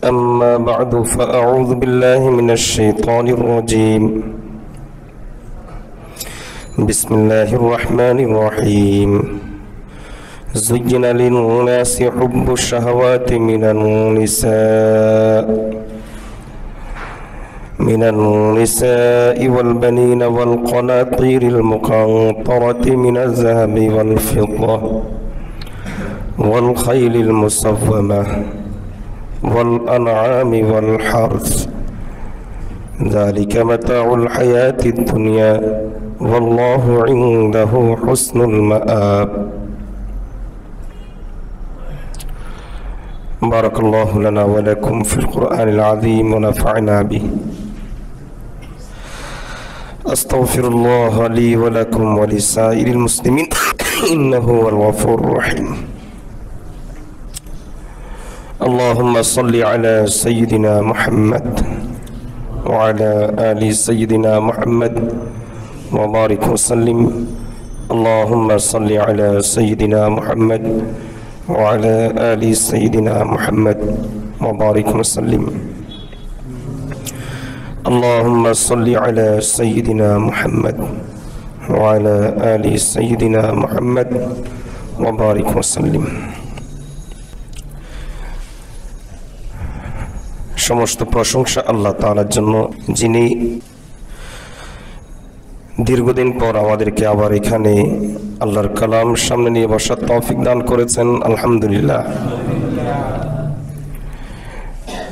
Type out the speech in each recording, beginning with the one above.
أما بعد فأعوذ بالله من الشيطان الرجيم بسم الله الرحمن الرحيم زين للناس حب الشهوات من النساء والبنين والقناطير المقنطرة من الذهب والفضة والخيل المسومة والأنعام والحرث ذلك متاع الحياة الدنيا والله عنده حسن المآب. بارك الله لنا ولكم في القرآن العظيم ونفعنا به. أستغفر الله لي ولكم ولسائر المسلمين إنه هو الغفور الرحيم. اللهم صل على سيدنا محمد وعلى آل سيدنا محمد وبارك وسلم. اللهم صل على سيدنا محمد وعلى آل سيدنا محمد وبارك وسلم. اللهم صل على سيدنا محمد وعلى آل سيدنا محمد وبارك وسلم. সমস্ত প্রশংসা আল্লাহ তাআলার জন্য, যিনি দীর্ঘদিন পর আমাদেরকে আবার এখানে আল্লাহর কালাম সামনে নিয়ে বসার তৌফিক দান করেছেন। আলহামদুলিল্লাহ।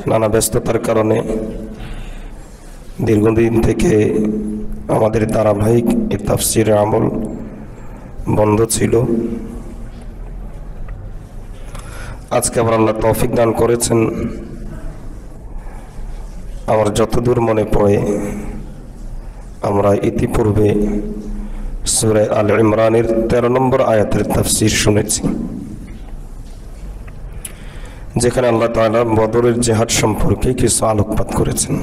নানা ব্যস্ততার কারণে দীর্ঘদিন থেকে আমাদের ধারাবাহিক এই তাফসীরের আমল বন্ধ ছিল। আজকে আবার আল্লাহ তৌফিক দান করেছেন। আমার যতদূর মনে পড়ে, আমরা ইতিপূর্বে সূরা আল ইমরানের 13 নম্বর আয়াতের তাফসীর শুনেছি, যেখানে আল্লাহ তাআলা বদরের জিহাদ সম্পর্কে কিছু আলোকপাত করেছেন।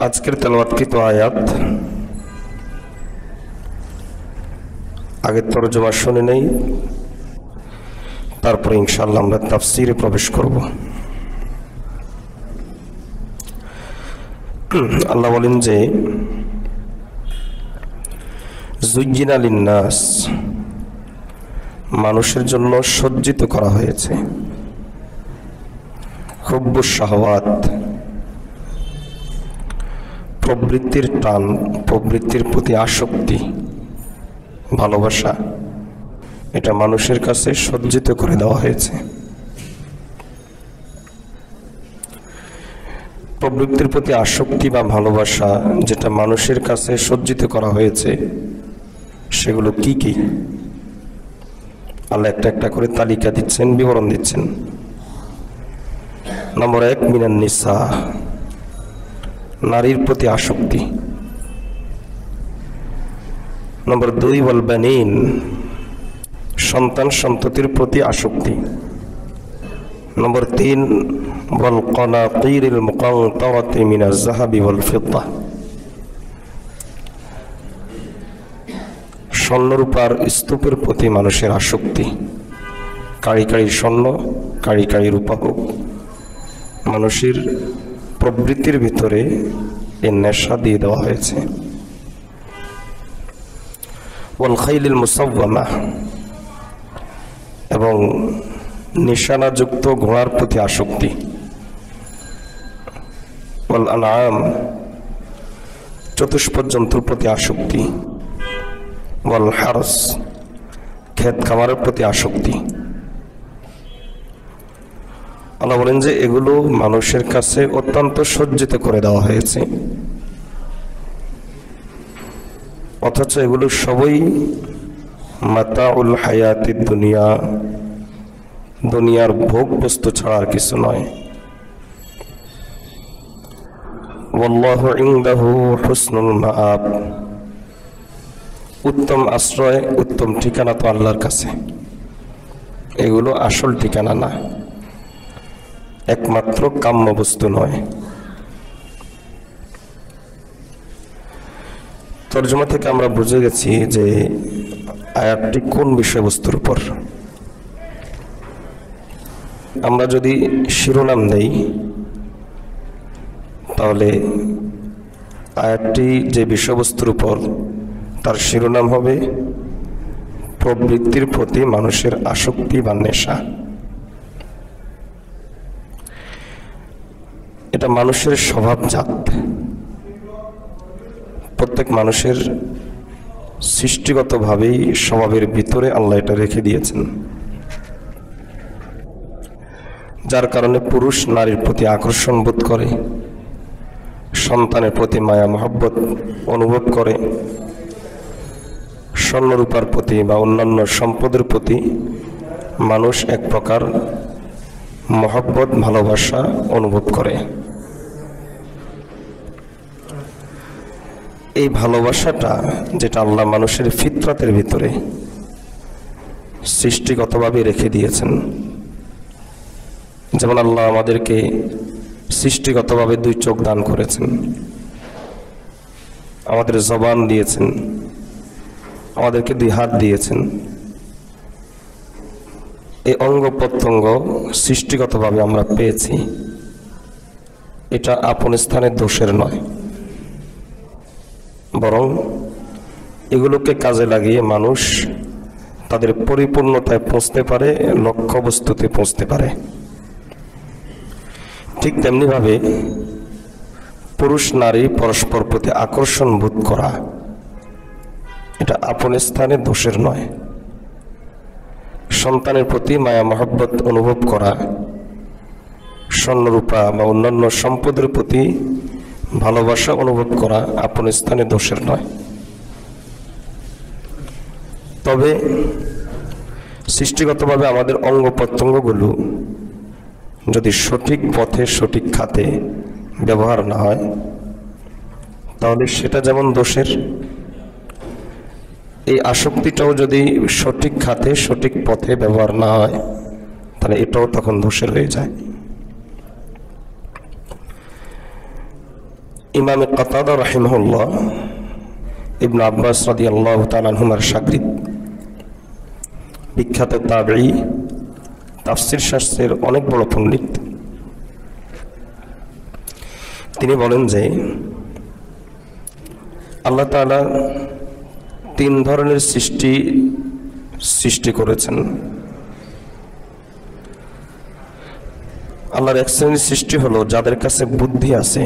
আজকের তেলাওয়াতকৃত আয়াত আগের তরজমা শুনে নেই, তারপরে ইনশাআল্লাহ আমরা তাফসীরে প্রবেশ করব। আল্লাহ বলেন যে যুজ্জিনা লিন্নাস, মানুষের জন্য সজ্জিত করা হয়েছে হুব্বুশ শাহওয়াত, প্রবৃত্তির টান, প্রবৃত্তির প্রতি আসক্তি, ভালোবাসা, এটা মানুষের কাছে সজ্জিত করে দেওয়া হয়েছে। প্রবৃত্তির প্রতি আসক্তি বা ভালোবাসা যেটা মানুষের কাছে সজ্জিত করা হয়েছে, সেগুলো কি কি? আল্লাহ একটা একটা করে তালিকা দিচ্ছেন, বিবরণ দিচ্ছেন। নম্বর 1, মিনান নিসা, নারীর প্রতি আসক্তি। নম্বর 2, ওয়াল বানিন, সন্তান সন্ততির প্রতি আসক্তি। নম্বর 3, ওয়াল কানাতিরিল মুকান্তারাতি মিনাজ যাহাবি ওয়াল ফিদ্দা, স্বর্ণরূপার স্তূপের প্রতি মানুষের আসক্তি। কাঁড়ি কাঁড়ি স্বর্ণ, কাঁড়ি কাঁড়ি রূপা হোক, মানুষের প্রবৃত্তির ভিতরে এর নেশা দিয়ে দেওয়া হয়েছে। ওয়াল খাইলিল মুসাওয়ামা, এবং নিশানাযুক্ত ঘোড়ার প্রতি আসক্তি। ওয়াল আনআম, চতুষ্পদ জন্তুর প্রতি আসক্তি। ওয়াল হারস, ক্ষেত খামারের প্রতি আসক্তি। আল্লাহ বলেন যে এগুলো মানুষের কাছে অত্যন্ত সজ্জিত করে দেওয়া হয়েছে, অথচ এগুলো সবই মাতাউল হায়াতিদ দুনিয়া, দুনিয়ার ভোগ বস্তু ছাড়া আর কিছু নয়। ওয়াল্লাহু ইনদাহু হুসনুল মাআব, উত্তম আশ্রয়, উত্তম ঠিকানা তো আল্লাহর কাছে। এগুলো আসল ঠিকানা না, একমাত্র কাম্য বস্তু নয়। তরজমা থেকে আমরা বুঝে গেছি যে আয়াতটি কোন বিষয়বস্তুর উপর। আমরা যদি শিরোনাম দেই তাহলে আয়াতটি যে বিষয়বস্তুর উপর, তার শিরোনাম হবে প্রবৃত্তির প্রতি মানুষের আসক্তি বা নেশা। এটা মানুষের স্বভাবজাত। প্রত্যেক মানুষের সৃষ্টিগতভাবেই স্বভাবের ভিতরে আল্লাহ এটা রেখে দিয়েছেন, যার কারণে পুরুষ নারীর প্রতি আকর্ষণ বোধ করে, সন্তানের প্রতি মায়া মহব্বত অনুভব করে, স্বর্ণরূপার প্রতি বা অন্যান্য সম্পদের প্রতি মানুষ এক প্রকার মহব্বত ভালোবাসা অনুভব করে। এই ভালোবাসাটা যেটা আল্লাহ মানুষের ফিতরাতের ভিতরে সৃষ্টিগতভাবে রেখে দিয়েছেন, যেমন আল্লাহ আমাদেরকে সৃষ্টিগতভাবে 2 চোখ দান করেছেন, আমাদের জবান দিয়েছেন, আমাদেরকে 2 হাত দিয়েছেন। এই অঙ্গ প্রত্যঙ্গ সৃষ্টিগতভাবে আমরা পেয়েছি, এটা আপন স্থানে দোষের নয়, বরং এগুলোকে কাজে লাগিয়ে মানুষ তাদের পরিপূর্ণতায় পৌঁছতে পারে, লক্ষ্যবস্তুতে পৌঁছতে পারে। ঠিক তেমনিভাবে পুরুষ নারী পরস্পর প্রতি আকর্ষণ বোধ করা, এটা আপন স্থানে দোষের নয়। সন্তানের প্রতি মায়া মহব্বত অনুভব করা, স্বর্ণরূপা বা অন্যান্য সম্পদের প্রতি ভালোবাসা অনুভব করা আপন স্থানে দোষের নয়। তবে সৃষ্টিগতভাবে আমাদের অঙ্গ প্রত্যঙ্গগুলো যদি সঠিক পথে সঠিক খাতে ব্যবহার না হয়, তাহলে সেটা যেমন দোষের, এই আসক্তিটাও যদি সঠিক খাতে সঠিক পথে ব্যবহার না হয়, তাহলে এটাও তখন দোষের হয়ে যায়। ইমাম কাতাদা রাহিমাহুল্লাহ ইবনে আব্বাস রাদিয়াল্লাহু তাআলা আনহুমার শাগরিদ, বিখ্যাত তাবেঈ, তাফসীর শাস্ত্রের অনেক বড় পণ্ডিত, তিনি বলেন যে আল্লাহ তাআলা 3 ধরনের সৃষ্টি করেছেন। আল্লাহর এক শ্রেণীর সৃষ্টি হলো যাদের কাছে বুদ্ধি আছে,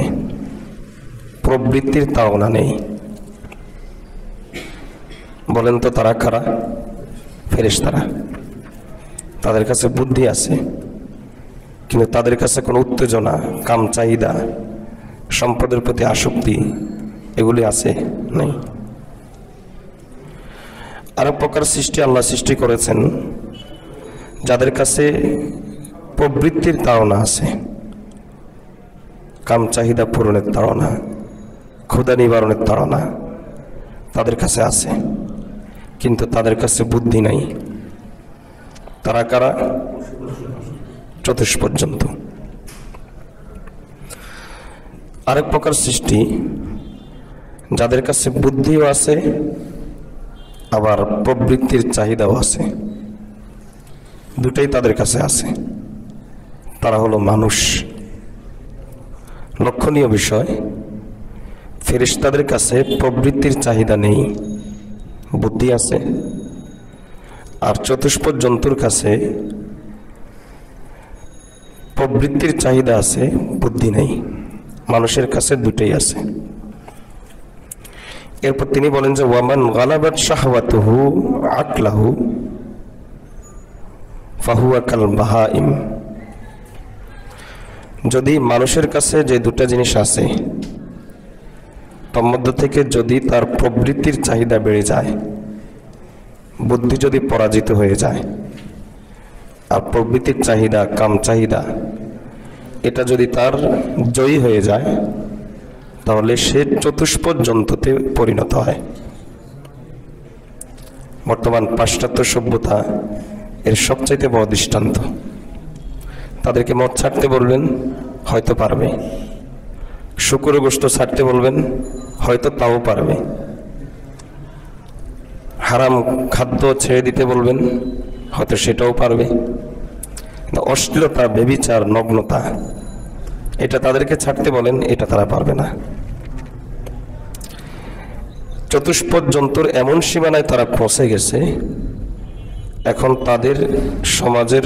প্রবৃত্তির তাড়না নেই। বলেন তো তারা কারা? ফেরেশতারা। তাদের কাছে বুদ্ধি আছে, কিন্তু তাদের কাছে কোনো উত্তেজনা, কাম চাহিদা, সম্পদের প্রতি আসক্তি এগুলি আছে নেই। আরেক প্রকার সৃষ্টি আল্লাহ সৃষ্টি করেছেন যাদের কাছে প্রবৃত্তির তাড়না আছে, কাম চাহিদা পূরণের তাড়না, ক্ষুধা নিবারণের তাড়না তাদের কাছে আছে, কিন্তু তাদের কাছে বুদ্ধি নাই। তারা কারা? চতুষ্পর্যন্ত। আরেক প্রকার সৃষ্টি যাদের কাছে বুদ্ধিও আছে, আবার প্রবৃত্তির চাহিদাও আছে, দুটাই তাদের কাছে আছে। তারা হলো মানুষ। লক্ষণীয় বিষয়, ফেরেশতাদের কাছে প্রবৃত্তির চাহিদা নেই, বুদ্ধি আছে। আর চতুষ্পদ জন্তুর কাছে প্রবৃত্তির চাহিদা আছে, বুদ্ধি নেই। মানুষের কাছে দুটোই আছে। এরপর তিনি বলেন যে ওয়ামান গালাবাত শাহওয়াতুহু আকলাহু ফাহুয়া কাল বাহাইম। যদি মানুষের কাছে যে দুটা জিনিস আছে তার মধ্যে থেকে যদি তার প্রবৃত্তির চাহিদা বেড়ে যায়, বুদ্ধি যদি পরাজিত হয়ে যায়, আর প্রবৃত্তির চাহিদা, কাম চাহিদা এটা যদি তার জয়ী হয়ে যায়, তাহলে সে চতুষ্পদ জন্তুতে পরিণত হয়। বর্তমান পাশ্চাত্য সভ্যতা এর সবচাইতে বড় দৃষ্টান্ত। তাদেরকে মদ ছাড়তে বলবেন, হয়তো পারবে। শুকরের গোশত ছাড়তে বলবেন, হয়তো তাও পারবে। হারাম খাদ্য ছেড়ে দিতে বলবেন, হয়তো সেটাও পারবে। অশ্লীলতা, ব্যভিচার, নগ্নতা, এটা তাদেরকে ছাড়তে বলেন, এটা তারা পারবে না। চতুষ্পদ জন্তুর এমন সীমানায় তারা পৌঁছে গেছে, এখন তাদের সমাজের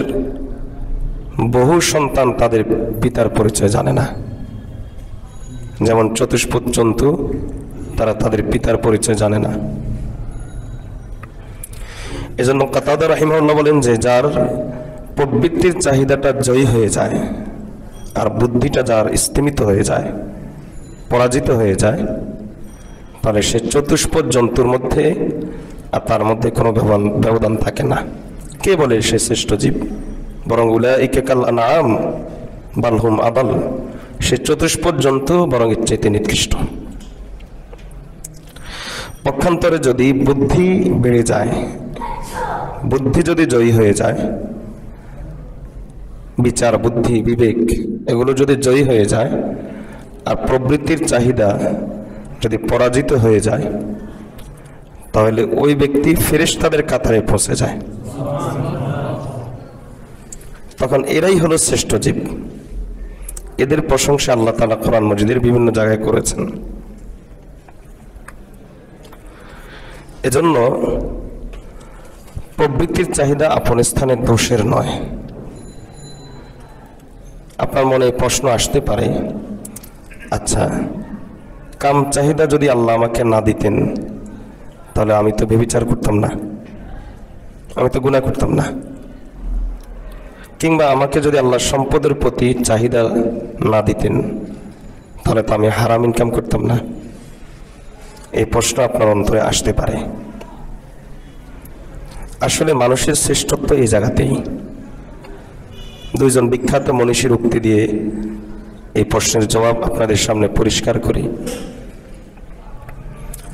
বহু সন্তান তাদের পিতার পরিচয় জানে না। যেমন চতুষ্পদ জন্তু, তারা তাদের পিতার পরিচয় জানে না। এজন্য কাতাদা রাহিমাহুল্লাহ বলেন যে যার প্রবৃত্তির চাহিদাটা জয়ী হয়ে যায় আর বুদ্ধিটা যার স্তিমিত হয়ে যায়, পরাজিত হয়ে যায়, তাহলে সে চতুষ্পদ জন্তুর মধ্যে আর তার মধ্যে কোনো ব্যবধান থাকে না। কে বলে সে শ্রেষ্ঠ জীব? বরং উলাইকা কাল আনআম বাল হুম আদাল, সে চতুষ্পদ জন্তু বরং এর চাইতে নিকৃষ্ট। পক্ষান্তরে যদি বুদ্ধি বেড়ে যায়, বুদ্ধি যদি জয়ী হয়ে যায়, বিচার, বুদ্ধি, বিবেক এগুলো যদি জয়ী হয়ে যায় আর প্রবৃত্তির চাহিদা যদি পরাজিত হয়ে যায়, তাহলে ওই ব্যক্তি ফেরেশতাদের কাতারে পৌঁছে যায়। তখন এরাই হলো শ্রেষ্ঠ জীব। এদের প্রশংসা আল্লাহ তাআলা কোরআন মাজিদের বিভিন্ন জায়গায় করেছেন। এজন্য প্রবৃত্তির চাহিদা আপন স্থানে দোষের নয়। আপনার মনে প্রশ্ন আসতে পারে, আচ্ছা, কাম চাহিদা যদি আল্লাহ আমাকে না দিতেন তাহলে আমি তো ব্যভিচার করতাম না, আমি তো গুনাহ করতাম না। কিংবা আমাকে যদি আল্লাহ সম্পদের প্রতি চাহিদা না দিতেন তাহলে তো আমি হারাম ইনকাম করতাম না। এই প্রশ্ন আপনার অন্তরে আসতে পারে। আসলে মানুষের শ্রেষ্ঠত্ব এই জায়গাতেই। দুইজন বিখ্যাত মনীষীর উক্তি দিয়ে এই প্রশ্নের জবাব আপনাদের সামনে পরিষ্কার করি।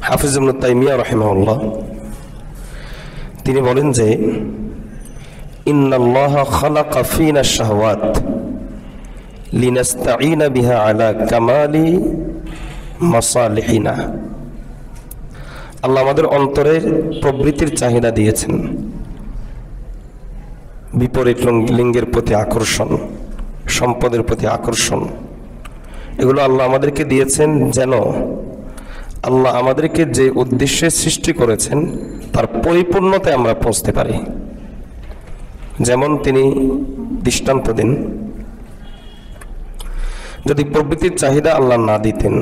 হাফিজ ইবনে তাইমিয়া রাহিমাহুল্লাহ তিনি বলেন যে ইন্নাল্লাহা খালাকা ফীনা শাহওয়াত লিনাস্তাঈনা বিহা আলা কামালি মাসালিহিনা। আল্লাহ আমাদের অন্তরে প্রবৃত্তির চাহিদা দিয়েছেন, বিপরীত লিঙ্গের প্রতি আকর্ষণ, সম্পদের প্রতি আকর্ষণ, এগুলো আল্লাহ আমাদেরকে দিয়েছেন যেন আল্লাহ আমাদেরকে যে উদ্দেশ্যে সৃষ্টি করেছেন তার পরিপূর্ণতায় আমরা পৌঁছতে পারি। যেমন তিনি দৃষ্টান্ত দিন, যদি প্রবৃত্তির চাহিদা আল্লাহ না দিতেন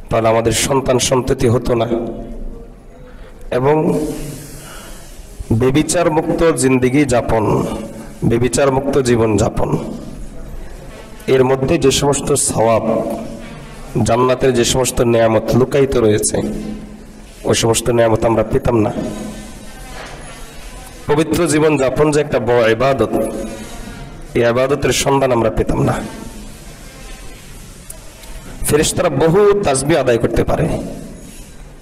তাহলে আমাদের সন্তান সন্ততি হতো না, এবং বেবিচার মুক্ত জিন্দেগি যাপন, বেবিচার মুক্ত জীবন যাপন, এর মধ্যে যে সমস্ত সওয়াব, জান্নাতের যে সমস্ত নিয়ামত লুকায়িত রয়েছে, ওই সমস্ত নিয়ামত আমরা পেতাম না। পবিত্র জীবন যাপন যে একটা বড় ইবাদত, এই ইবাদতের সন্ধান আমরা পেতাম না। ফেরেশতারা বহু তাসবিহ আদায় করতে পারে,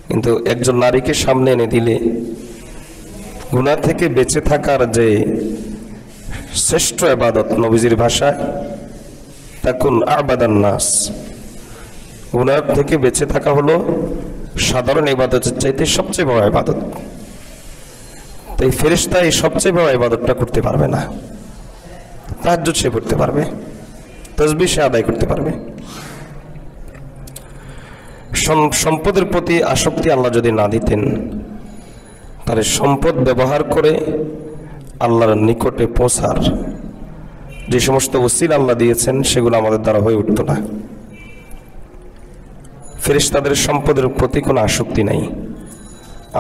কিন্তু একজন নারীকে সামনে এনে দিলে গুনাহ থেকে বেঁচে থাকার যে শ্রেষ্ঠ ইবাদত, নবীজির ভাষায় তাকুন আবাদান নাস, গুনাহ থেকে বেঁচে থাকা হলো সাধারণ ইবাদতের চাইতে সবচেয়ে বড় ইবাদত। তো এই ফেরেশতা এই সবচেয়ে বড় ইবাদতটা করতে পারবে না। তাহাজ্জুদ সে করতে পারবে, তাসবিহ সে আদায় করতে পারবে। সম্পদের প্রতি আসক্তি আল্লাহ যদি না দিতেন তাহলে সম্পদ ব্যবহার করে আল্লাহর নিকটে পৌঁছার যে সমস্ত ওসিলা আল্লাহ দিয়েছেন সেগুলো আমাদের দ্বারা হয়ে উঠত না। ফেরেশতাদের সম্পদের প্রতি কোনো আসক্তি নাই,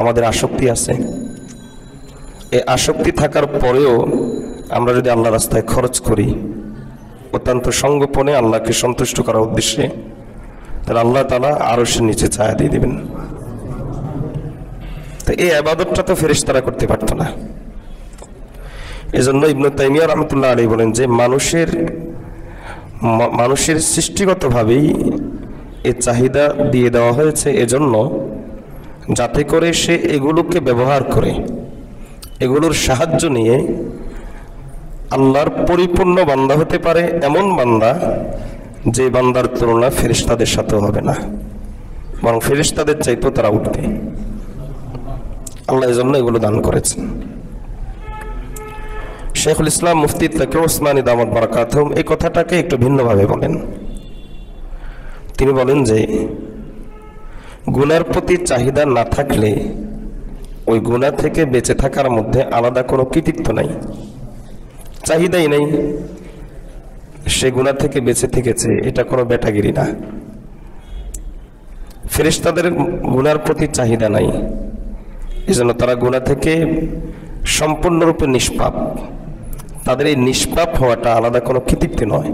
আমাদের আসক্তি আছে। এই আসক্তি থাকার পরেও আমরা যদি আল্লাহর রাস্তায় খরচ করি অত্যন্ত সঙ্গোপনে আল্লাহকে সন্তুষ্ট করার উদ্দেশ্যে, তাহলে আল্লাহ তাআলা আরশের নিচে ছায়া দিয়ে দিবেন। তো এই ইবাদতটা তো ফেরেশতারা করতে পারতো না। এজন্য ইবনে তাইমিয়া রাহমাতুল্লাহ আলাইহি বলেন যে মানুষের সৃষ্টিগতভাবেই এই চাহিদা দিয়ে দেওয়া হয়েছে এজন্য যাতে করে সে এগুলোকে ব্যবহার করে, এগুলোর সাহায্য নিয়ে আল্লাহর পরিপূর্ণ বান্দা হতে পারে, এমন বান্দা যে বান্দার তুলনা ফেরেশতাদের সাথেও হবে না, বরং ফেরেশতাদের চাইতেও তারা উঠবে। আল্লাহ এজন্য এগুলো দান করেছেন। শেখুল ইসলাম মুফতি তাকি ওসমানী দামাত বারাকাতুহুম এই কথাটাকে একটু ভিন্নভাবে বলেন। তিনি বলেন যে গুনার প্রতি চাহিদা না থাকলে ওই গুনাহ থেকে বেঁচে থাকার মধ্যে আলাদা কোনো কৃতিত্ব নাই, চাহিদাই নেই, সে গুনাহ থেকে বেঁচে থেকেছে, এটা কোনো বেটাগিরি না। ফেরেশতাদের গুনার প্রতি চাহিদা নাই, এজন্য তারা গুনাহ থেকে সম্পূর্ণরূপে নিষ্পাপ। তাদের এই নিষ্পাপ হওয়াটা আলাদা কোনো কৃতিত্ব নয়,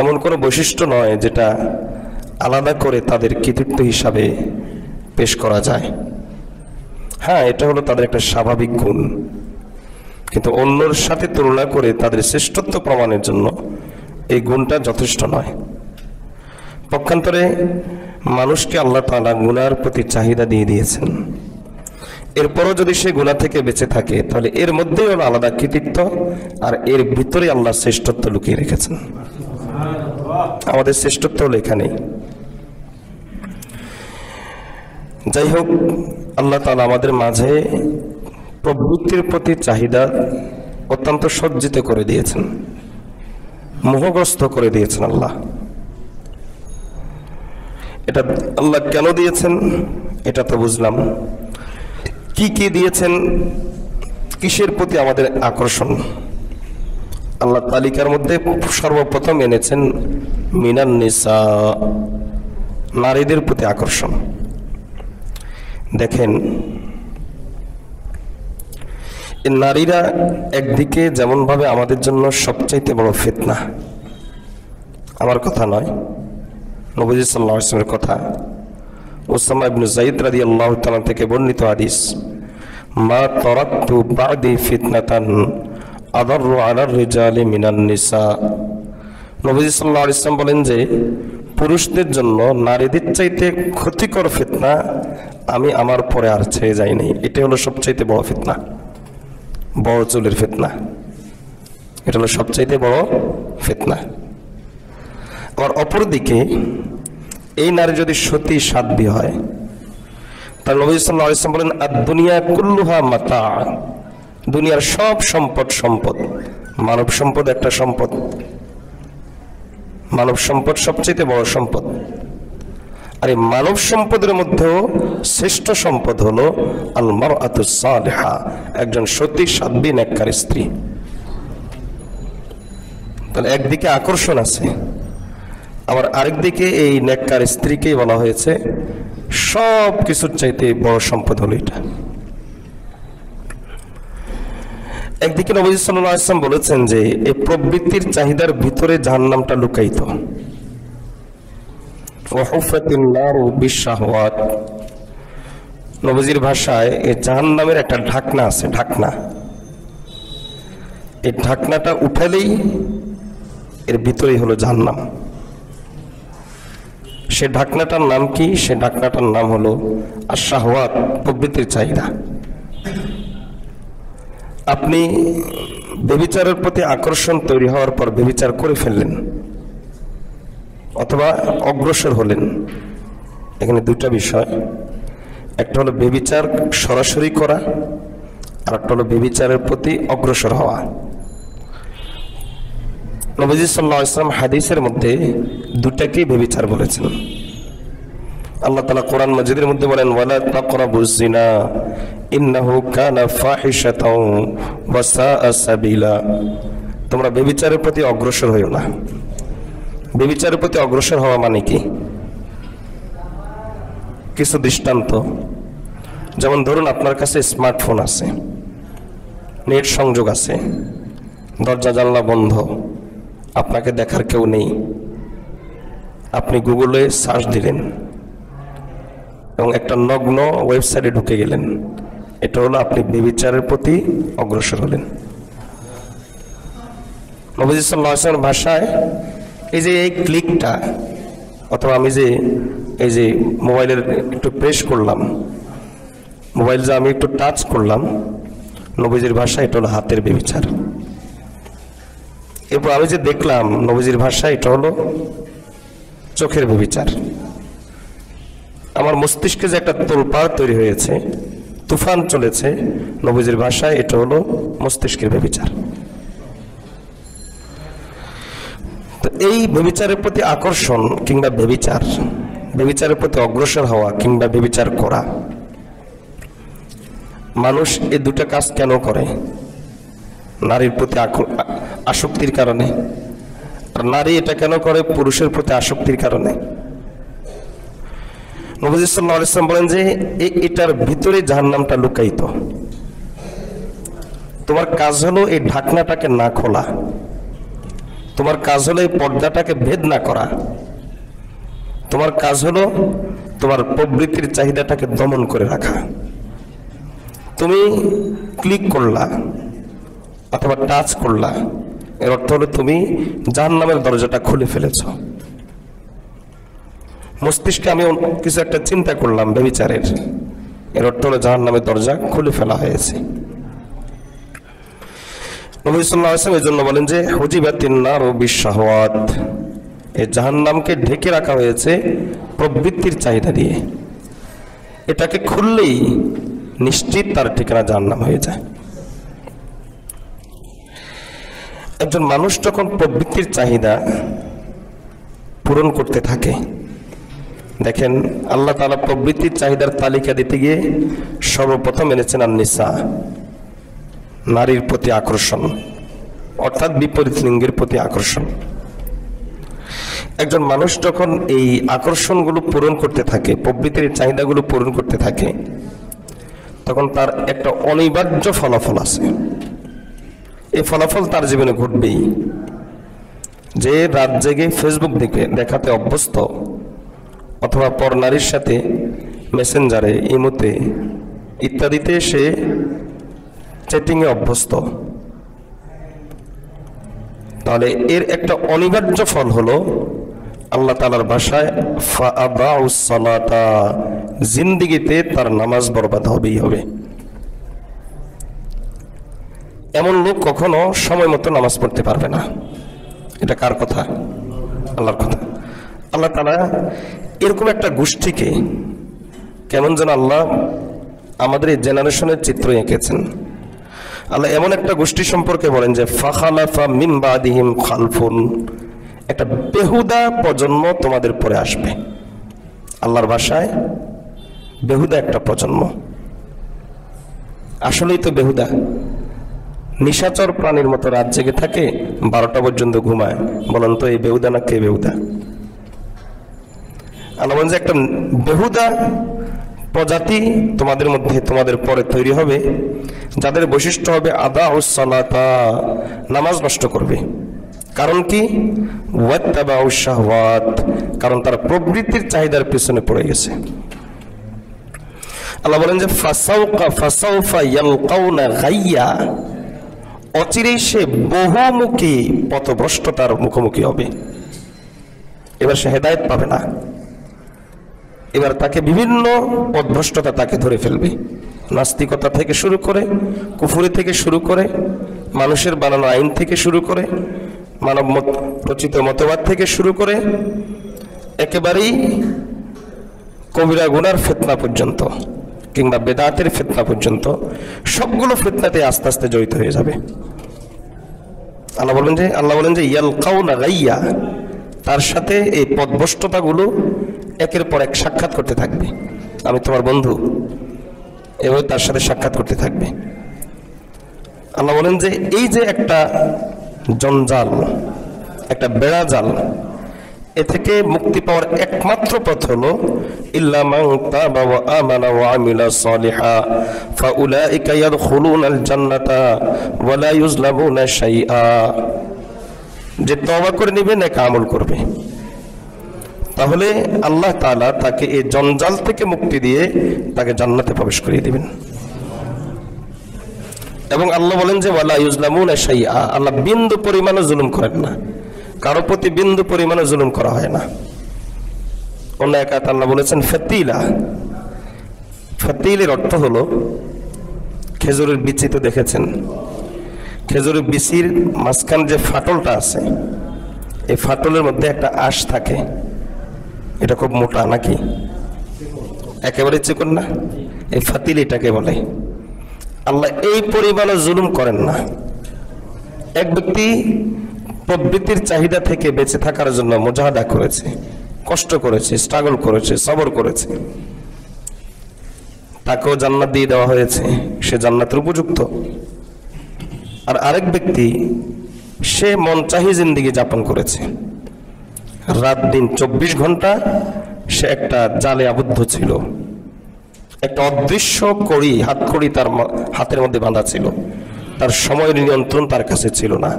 এমন কোনো বৈশিষ্ট্য নয় যেটা আলাদা করে তাদের কৃতিত্ব হিসাবে পেশ করা যায়। হ্যাঁ, এটা হলো তাদের একটা স্বাভাবিক গুণ, কিন্তু অন্যর সাথে তুলনা করে তাদের শ্রেষ্ঠত্ব প্রমাণের জন্য এই গুণটা যথেষ্ট নয়। পক্ষান্তরে মানুষকে আল্লাহ তাআলা গুনার প্রতি চাহিদা দিয়ে দিয়েছেন, এরপরও যদি সে গুনাহ থেকে বেঁচে থাকে তাহলে এর মধ্যেই হলো আলাদা কৃতিত্ব, আর এর ভিতরে আল্লাহ শ্রেষ্ঠত্ব লুকিয়ে রেখেছেন। আমাদের শ্রেষ্ঠত্ব হলো এখানেই। যাই হোক, আল্লাহ তাআলা আমাদের মাঝে প্রবৃত্তির প্রতি চাহিদা অত্যন্ত সজ্জিত করে দিয়েছেন, মোহগ্রস্ত করে দিয়েছেন আল্লাহ। এটা আল্লাহ কেন দিয়েছেন এটা তো বুঝলাম, কি কি দিয়েছেন, কিসের প্রতি আমাদের আকর্ষণ। আল্লাহ তালিকার মধ্যে সর্বপ্রথম এনেছেন মিনান নিসা, নারীদের প্রতি আকর্ষণ। দেখেন, এই নারীরা একদিকে যেমন ভাবে আমাদের জন্য সবচাইতে বড় ফিতনা, আমার কথা নয়, নবী সাল্লাল্লাহু আলাইহি ওয়াসাল্লামের কথা। উসামা ইবনে যায়েদ রাদিয়াল্লাহু তাআলা থেকে বর্ণিত হাদিস, মা তারাকতু বা'দি ফিতনাতান আদাররু আলার রিজালি মিনান নিসা। নবী সাল্লাল্লাহু আলাইহি ওয়াসাল্লাম বলেন যে পুরুষদের জন্য নারীদের চাইতে ক্ষতিকর ফিতনা আমি আমার পরে আর ছেড়ে যাই নাই। এটা হলো সবচাইতে বড় ফিতনা, বড় চুলের ফিতনা, এটা হলো সবচাইতে বড় ফিতনা। আর অপরদিকে এই নারী যদি সতী সাধ্বী হয়, তার নবী সাল্লাল্লাহু আলাইহি ওয়াসাল্লাম বলেন আদ-দুনিয়া কুল্লুহা মাতা, দুনিয়ার সব সম্পদ সম্পদ, মানব সম্পদ একটা সম্পদ, মানব সম্পদ সবচেয়ে বড় সম্পদ। আর এই মানব সম্পদের মধ্যেও শ্রেষ্ঠ সম্পদ হলো আল মারআতুস সালিহা, একজন সতী সাধ্বী নেককার স্ত্রী। তাহলে একদিকে আকর্ষণ আছে, আবার আরেকদিকে এই নেককার স্ত্রীকেই বলা হয়েছে সব কিছুর চাইতে বড় সম্পদ হলো এটা। একদিকে নবী সাল্লাল্লাহু আলাইহি ওয়াসাল্লাম বলেছেন যে এই প্রবৃত্তির চাহিদার ভিতরে জাহান্নামটা লুকায়িত। ওয়াহুফাতিন নারু বিশাহওয়াত, নবীজির ভাষায় এই জাহান্নামের একটা ঢাকনা আছে, ঢাকনা। এই ঢাকনাটা উঠালেই এর ভিতরেই হলো জাহান্নাম। সে ঢাকনাটার নাম কি? সে ঢাকনাটার নাম হলো আশ-শাহওয়াত, প্রবৃত্তির চাহিদা। আপনি ব্যভিচারের প্রতি আকর্ষণ তৈরি হওয়ার পর ব্যভিচার করে ফেললেন অথবা অগ্রসর হলেন। এখানে দুইটা বিষয়, একটা হলো ব্যভিচার সরাসরি করা, আর একটা হলো ব্যভিচারের প্রতি অগ্রসর হওয়া। নবীজি সাল্লাল্লাহু আলাইহি ওয়াসাল্লাম হাদিসের মধ্যে দুটাকেই ব্যভিচার বলেছেন। আল্লাহ তাআলা কোরআন মাজিদের মধ্যে বলেন ওয়ালা তাকরাবুজ জিনা ইন্নাহু কানা ফাহিশাতাও ওয়া সাআ সাবিলা, তোমরা ব্যভিচারের প্রতি অগ্রসর হইও না। ব্যভিচারের প্রতি অগ্রসর হওয়া মানে কি? কিছু দৃষ্টান্ত, যেমন ধরুন আপনার কাছে স্মার্টফোন আছে, নেট সংযোগ আছে, দরজা জানলা বন্ধ, আপনাকে দেখার কেউ নেই, আপনি গুগলে সার্চ দিলেন এবং একটা নগ্ন ওয়েবসাইটে ঢুকে গেলেন, এটা হলো আপনি ব্যভিচারের প্রতি অগ্রসর হলেন। নবী সাল্লাল্লাহু আলাইহি ওয়াসাল্লাম ভাষায় এই যে এই ক্লিকটা, অথবা আমি যে এই যে মোবাইলের একটু প্রেস করলাম, মোবাইল যে আমি একটু টাচ করলাম, নবীজির ভাষায় এটা হলো হাতের ব্যভিচার। এরপর আমি যে দেখলাম, নবীজির ভাষায় এটা হলো চোখের ব্যভিচার। আমার মস্তিষ্কে যে একটা তোলপাড় তৈরি হয়েছে, তুফান চলেছে, নবীজির ভাষায় এটা হলো মস্তিষ্কের ব্যভিচার। তো এই ব্যভিচারের প্রতি আকর্ষণ কিংবা ব্যভিচারের প্রতি অগ্রসর হওয়া কিংবা ব্যভিচার করা, মানুষ এই দুটো কাজ কেন করে? নারীর প্রতি আসক্তির কারণে। আর নারী এটা কেন করে? পুরুষের প্রতি আসক্তির কারণে। নবী সাল্লাল্লাহু আলাইহি ওয়াসাল্লাম বলেন যে এটার ভিতরে জাহান্নামটা লুকায়িত। তোমার কাজ হলো এই ঢাকনাটাকে না খোলা, তোমার কাজ হলো এই পর্দাটাকে ভেদ না করা, তোমার কাজ হলো তোমার প্রবৃত্তির চাহিদাটাকে দমন করে রাখা। তুমি ক্লিক করলা অথবা টাচ করলা, এর অর্থ হলো তুমি জাহান্নামের দরজাটা খুলে ফেলেছ। মস্তিষ্কে আমি কিছু একটা চিন্তা করলাম ব্যভিচারের, এর অর্থ হলো জাহান্নামের দরজা খুলে ফেলা হয়েছে। নবী সাল্লাল্লাহু আলাইহি ওয়াসাল্লাম এজন্য বলেন যে হুজিবাতিন নারু বিশাহওয়াত, এই জাহান্নামকে ঢেকে রাখা হয়েছে প্রবৃত্তির চাহিদা দিয়ে। এটাকে খুললেই নিশ্চিত তার ঠিকানা জাহান্নাম হয়ে যায়। একজন মানুষ যখন প্রবৃত্তির চাহিদা পূরণ করতে থাকে, দেখেন আল্লাহ তাআলা প্রবৃত্তির চাহিদার তালিকা দিতে গিয়ে সর্বপ্রথম এনেছেন আন-নিসা, নারীর প্রতি আকর্ষণ, অর্থাৎ বিপরীত লিঙ্গের প্রতি আকর্ষণ। একজন মানুষ যখন এই আকর্ষণগুলো পূরণ করতে থাকে, প্রবৃত্তির চাহিদাগুলো পূরণ করতে থাকে, তখন তার একটা অনিবার্য ফলাফল আছে। এই ফলাফল তার জীবনে ঘটবেই। যে রাত জেগে ফেসবুক দেখাতে অভ্যস্ত, অথবা পর নারীর সাথে মেসেঞ্জারে, ইমোতে ইত্যাদিতে সে চ্যাটিংয়ে অভ্যস্ত, তাহলে এর একটা অনিবার্য ফল হলো আল্লাহ তাআলার ভাষায় ফাআদাউস সালাতা, জিন্দেগিতে তার নামাজ বরবাদ হবেই হবে। এমন লোক কখনো সময় মতো নামাজ পড়তে পারবে না। এটা কার কথা? আল্লাহর কথা। আল্লাহ তাআলা এরকম একটা গোষ্ঠীকে, কেমন যেন আল্লাহ আমাদের এই জেনারেশনের চিত্র এঁকেছেন। আল্লাহ এমন একটা গোষ্ঠী সম্পর্কে বলেন যে ফাখালাফা মিন বাদিহিম খালফুন, একটা বেহুদা প্রজন্ম তোমাদের পরে আসবে। আল্লাহর ভাষায় বেহুদা একটা প্রজন্ম। আসলেই তো বেহুদা, নিশাচর প্রাণীর মতো রাত জেগে থাকে, 12টা পর্যন্ত ঘুমায়। বলেন তো এই বেহুদা না কে বেহুদা? আল্লাহ বলেন যে একটা বেহুদা প্রজাতি তোমাদের মধ্যে, তোমাদের পরে তৈরি হবে, যাদের বৈশিষ্ট্য হবে আদাউস সালাতা, নামাজ নষ্ট করবে। কারণ কি? ওয়াত্তাবাউশ শাহওয়াত, কারণ তারা প্রবৃত্তির চাহিদার পেছনে পড়ে গেছে। আল্লাহ বলেন যে ফাসাউফা ইয়ালকাউনা গাইয়া, অচিরেই সে বহুমুখী পথভ্রষ্টতার মুখোমুখি হবে। এবার সে হেদায়েত পাবে না, এবার তাকে বিভিন্ন পথভ্রষ্টতা তাকে ধরে ফেলবে। নাস্তিকতা থেকে শুরু করে, কুফরি থেকে শুরু করে, মানুষের বানানো আইন থেকে শুরু করে, মানব রচিত মতবাদ থেকে শুরু করে, একেবারেই কবিরা গুনার ফিতনা পর্যন্ত কিংবা বেদাতের ফিতনা পর্যন্ত, সবগুলো ফিতনাতে আস্তে আস্তে জড়িত হয়ে যাবে। আল্লাহ বলেন যে ইয়ালকাউনা গাইয়া, তার সাথে এই পথভ্রষ্টতাগুলো একের পর এক সাক্ষাৎ করতে থাকবে। আমি তোমার বন্ধু, এভাবে তার সাথে সাক্ষাৎ করতে থাকবে। আল্লাহ বলেন যে এই যে একটা জঞ্জাল, একটা বেড়া জাল, এ থেকে মুক্তি পাওয়ার একমাত্র পথ হলো ইল্লা মান তাবা ওয়া আমানা ওয়া আমিলা সালিহা ফাউলাইকা ইয়াদখুলুনাল জান্নাতা ওয়া লা ইউজলামুনা শাইআ, যে তওবা করে নেবে, নেক আমল করবে, তাহলে আল্লাহ তাআলা তাকে এই জঞ্জাল থেকে মুক্তি দিয়ে তাকে জান্নাতে প্রবেশ করিয়ে দিবেন। এবং আল্লাহ বলেন যে ওয়ালা ইউজলামুনা শাইআ, আল্লাহ বিন্দু পরিমাণও জুলুম করেন না, কারো প্রতি বিন্দু পরিমাণে জুলুম করা হয় না। অন্য এক আয়াতে আল্লাহ বলেছেন ফাতিলা, ফাতিলের অর্থ হলো খেজুরের বিচি। তো দেখেছেন খেজুরের বিচির মাঝখান যে ফাটলটা আছে, এই ফাটলের মধ্যে একটা আঁশ থাকে, এটা খুব মোটা নাকি? একেবারে চিকন না, এই ফাতিলিটাকে বলে। আল্লাহ এই পরিমাণে জুলুম করেন না। এক ব্যক্তি প্রবৃত্তির চাহিদা থেকে বেঁচে থাকার জন্য মুজাহাদা করেছে, কষ্ট করেছে, স্ট্রাগল করেছে, সবর করেছে, তাকেও জান্নাত দিয়ে দেওয়া হয়েছে, সে জান্নাতের উপযুক্ত। আর আরেক ব্যক্তি সে মন চাহি জিন্দেগি যাপন করেছে, রাত দিন 24 ঘন্টা সে একটা জালে আবদ্ধ ছিল, একটা অদৃশ্য কড়ি, হাতকড়ি তার হাতের মধ্যে বাঁধা ছিল। তার সময়ের নিয়ন্ত্রণ তার কাছে ছিল না,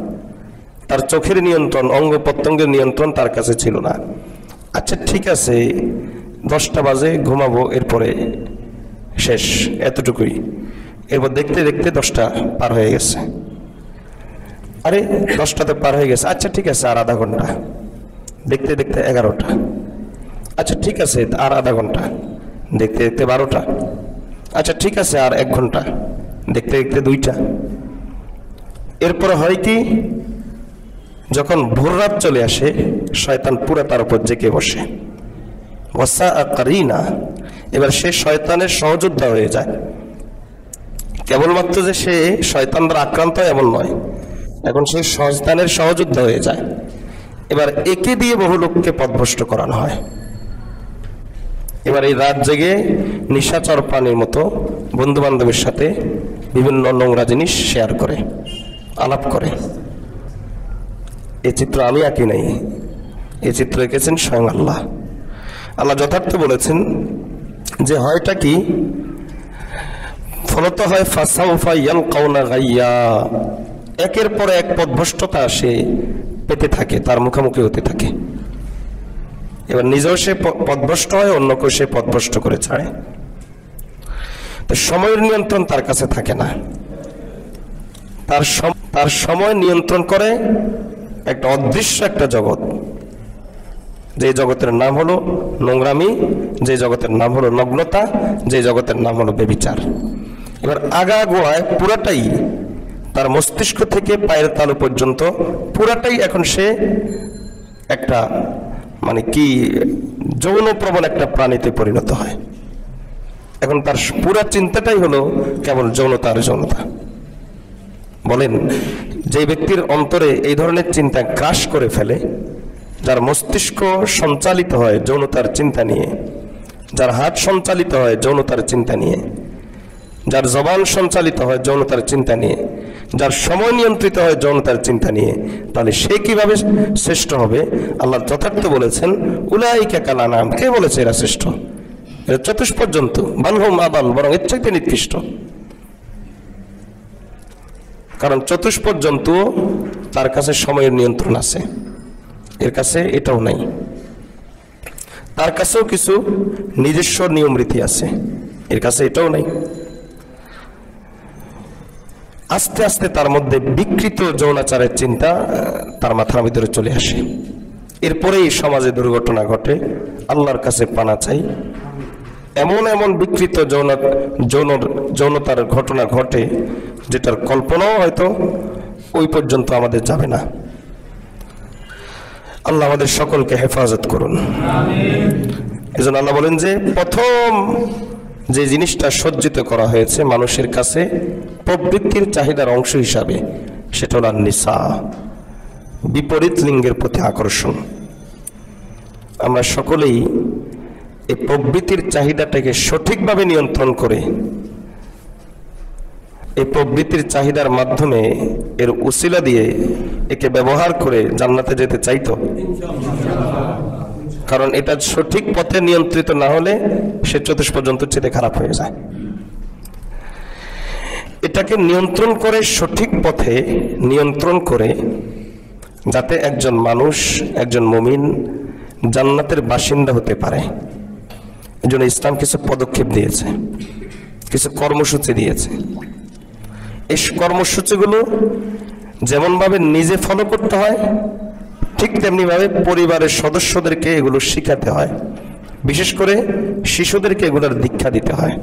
তার চোখের নিয়ন্ত্রণ, অঙ্গ প্রত্যঙ্গের নিয়ন্ত্রণ তার কাছে ছিল না। আচ্ছা ঠিক আছে, 10টা বাজে ঘুমাবো, এরপরে শেষ, এতটুকুই। এরপর দেখতে দেখতে 10টা পার হয়ে গেছে। আরে 10টাতে পার হয়ে গেছে, আচ্ছা ঠিক আছে আর আধা ঘন্টা, দেখতে দেখতে 11টা, আচ্ছা ঠিক আছে আর আধা ঘন্টা, দেখতে দেখতে 12টা, আচ্ছা ঠিক আছে আর 1 ঘন্টা, দেখতে দেখতে 2টা। এরপরে হয় কি, যখন ভোর রাত চলে আসে শয়তান পুরো তার উপর জেঁকে বসে, ওয়াসা কারিনা। এবার সে শয়তানের সহযোদ্ধা হয়ে যায়। কেবলমাত্র যে সে শয়তান দ্বারা আক্রান্ত এমন নয়, এখন সে শয়তানের সহযোদ্ধা হয়ে যায়। এবার একে দিয়ে বহু লোককে পথভ্রষ্ট করানো হয়। এবার এই রাত জেগে নিশাচর প্রাণীর মতো বন্ধু বান্ধবের সাথে বিভিন্ন নোংরা জিনিস শেয়ার করে, আলাপ করে। এই চিত্র আমি আঁকি নাই, এই চিত্র এঁকেছেন স্বয়ং আল্লাহ। আল্লাহ যথার্থ বলেছেন যে হয়টা কি, ফলত হয় ফাসাউফা ইয়ালকাউনা গাইয়া, একের পর এক পথভ্রষ্টতা সে পেতে থাকে, তার মুখোমুখি হতে থাকে। এবার নিজেও সে পথভ্রষ্ট হয়, অন্যকেও সে পথভ্রষ্ট করে ছাড়ে। তো সময়ের নিয়ন্ত্রণ তার কাছে থাকে না। তার সময় নিয়ন্ত্রণ করে একটা অদৃশ্য একটা জগৎ, যে জগতের নাম হলো নোংরামি, যে জগতের নাম হলো নগ্নতা, যে জগতের নাম হলো বেবিচার। এবার আগা গোড়ায় পুরাটাই তার মস্তিষ্ক থেকে পায়ের তালু পর্যন্ত পুরাটাই এখন সে একটা মানে কি যৌন প্রবণ একটা প্রাণীতে পরিণত হয়। এখন তার পুরা চিন্তাটাই হলো কেবল যৌনতা আর যৌনতা। বলেন, যে ব্যক্তির অন্তরে এই ধরনের চিন্তা গ্রাস করে ফেলে, যার মস্তিষ্ক সঞ্চালিত হয় যৌনতার চিন্তা নিয়ে, যার হাত সঞ্চালিত হয় যৌনতার চিন্তা নিয়ে, যার জবান সঞ্চালিত হয় যৌনতার চিন্তা নিয়ে, যার সময় নিয়ন্ত্রিত হয় যৌনতার চিন্তা নিয়ে, তাহলে সে কিভাবে শ্রেষ্ঠ হবে? আল্লাহ যথার্থ বলেছেন, উলাইকা কাল আনআম। কে বলেছে এরা শ্রেষ্ঠ? এরা চতুষ্পদ জন্তু, বালহুম আদাল, বরং এর চাইতে নিকৃষ্ট। কারণ চতুষ্পদ জন্তু তার কাছে সময়ের নিয়ন্ত্রণ আছে, এর কাছে এটাও নাই। তার কাছেও কিছু নিজস্ব নিয়ম রীতি আছে, এর কাছে এটাও নাই। আস্তে আস্তে তার মধ্যে বিকৃত যৌনাচারের চিন্তা তার মাথার ভিতরে চলে আসে। এরপরেই সমাজে দুর্ঘটনা ঘটে। আল্লাহর কাছে পানা চাই, এমন এমন বিকৃত যৌনতার ঘটনা ঘটে যেটার কল্পনাও হয়তো ওই পর্যন্ত আমাদের যাবে না। আল্লাহ আমাদের সকলকে হেফাজত করুন। এজন্য আল্লাহ বলেন যে প্রথম যে জিনিসটা সজ্জিত করা হয়েছে মানুষের কাছে প্রবৃত্তির চাহিদার অংশ হিসাবে, সেটা হল নিসা, বিপরীত লিঙ্গের প্রতি আকর্ষণ। আমরা সকলেই এই প্রবৃত্তির চাহিদাটাকে সঠিকভাবে নিয়ন্ত্রণ করে, এই প্রবৃত্তির চাহিদার মাধ্যমে এর উসিলা দিয়ে একে ব্যবহার করে জান্নাতে যেতে চাইতো। কারণ এটা সঠিক পথে নিয়ন্ত্রিত না হলে সে চতুষ্পদ জন্তুর চেয়ে খারাপ হয়ে যায়। এটাকে নিয়ন্ত্রণ করে, সঠিক পথে নিয়ন্ত্রণ করে, যাতে একজন মানুষ, একজন মুমিন জান্নাতের বাসিন্দা হতে পারে। এজন্য ইসলাম কিছু পদক্ষেপ দিয়েছে, কিছু কর্মসূচি দিয়েছে। এই কর্মসূচিগুলো যেমনভাবে নিজে ফলো করতে হয়, ঠিক তেমনিভাবে পরিবারের সদস্যদেরকে এগুলো শিখাতে হয়। বিশেষ করে শিশুদেরকে এগুলোর দীক্ষা দিতে হয়।